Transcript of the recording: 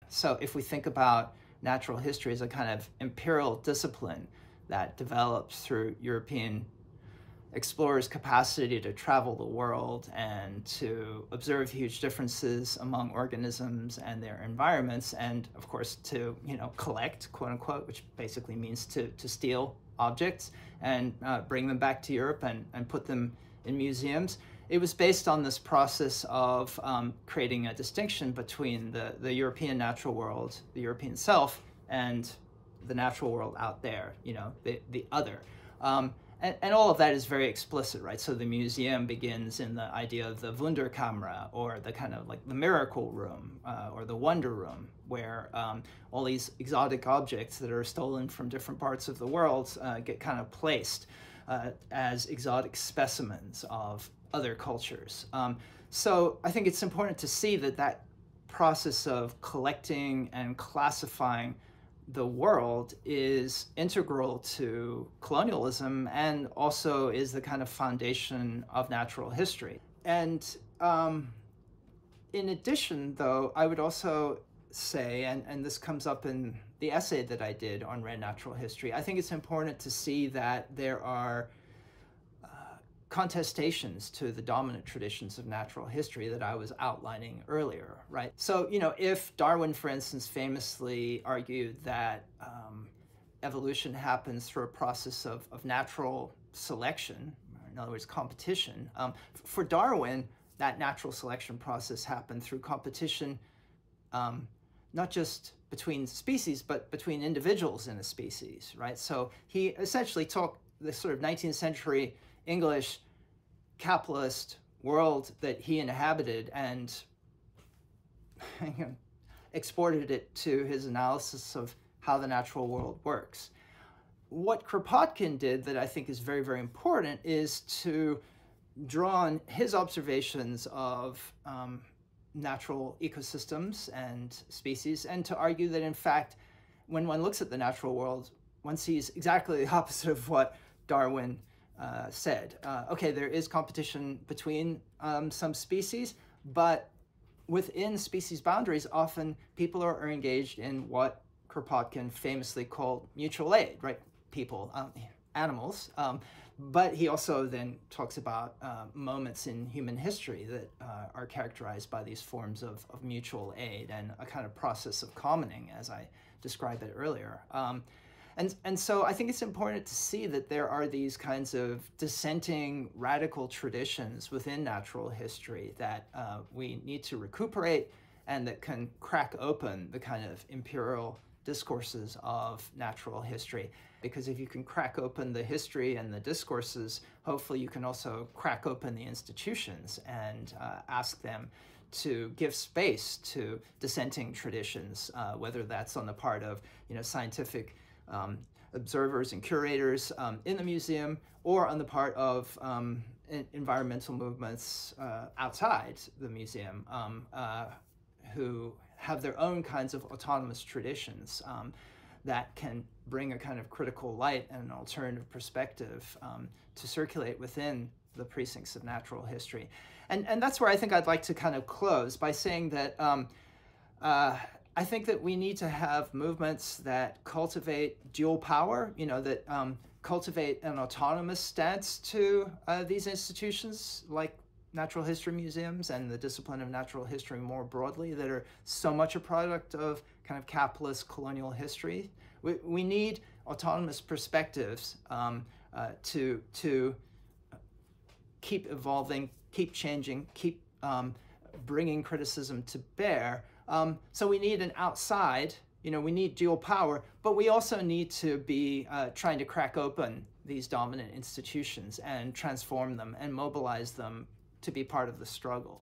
So if we think about natural history as a kind of imperial discipline that develops through European explorers' capacity to travel the world and to observe huge differences among organisms and their environments, and of course to collect, quote unquote, which basically means to steal objects and bring them back to Europe and put them in museums. It was based on this process of creating a distinction between the European natural world, the European self, and the natural world out there, the other. And all of that is very explicit, right? So the museum begins in the idea of the Wunderkammer, or the kind of like the miracle room, or the wonder room, where all these exotic objects that are stolen from different parts of the world get kind of placed as exotic specimens of other cultures. So I think it's important to see that process of collecting and classifying the world is integral to colonialism and also is the kind of foundation of natural history. And in addition, though, I would also say, and this comes up in the essay that I did on Red Natural History, I think it's important to see that there are contestations to the dominant traditions of natural history that I was outlining earlier, right? So, if Darwin, for instance, famously argued that evolution happens through a process of natural selection, in other words, competition, for Darwin, that natural selection process happened through competition, not just between species, but between individuals in a species, right? So he essentially took the sort of 19th century English capitalist world that he inhabited and exported it to his analysis of how the natural world works. What Kropotkin did that I think is very, very important is to draw on his observations of natural ecosystems and species, and to argue that, in fact, when one looks at the natural world, one sees exactly the opposite of what Darwin said. Okay, there is competition between some species, but within species boundaries, often people are engaged in what Kropotkin famously called mutual aid, right? People, animals. But he also then talks about moments in human history that are characterized by these forms of mutual aid and a kind of process of commoning, as I described it earlier. And so I think it's important to see that there are these kinds of dissenting radical traditions within natural history that we need to recuperate and that can crack open the kind of imperial discourses of natural history. Because if you can crack open the history and the discourses, hopefully you can also crack open the institutions and ask them to give space to dissenting traditions, whether that's on the part of scientific observers and curators in the museum, or on the part of environmental movements outside the museum who have their own kinds of autonomous traditions that can bring a kind of critical light and an alternative perspective to circulate within the precincts of natural history. And that's where I think I'd like to kind of close by saying that I think that we need to have movements that cultivate dual power, that cultivate an autonomous stance to these institutions like natural history museums and the discipline of natural history more broadly, that are so much a product of kind of capitalist colonial history. We need autonomous perspectives to keep evolving, keep changing, keep bringing criticism to bear. So we need an outside, we need dual power, but we also need to be trying to crack open these dominant institutions and transform them and mobilize them to be part of the struggle.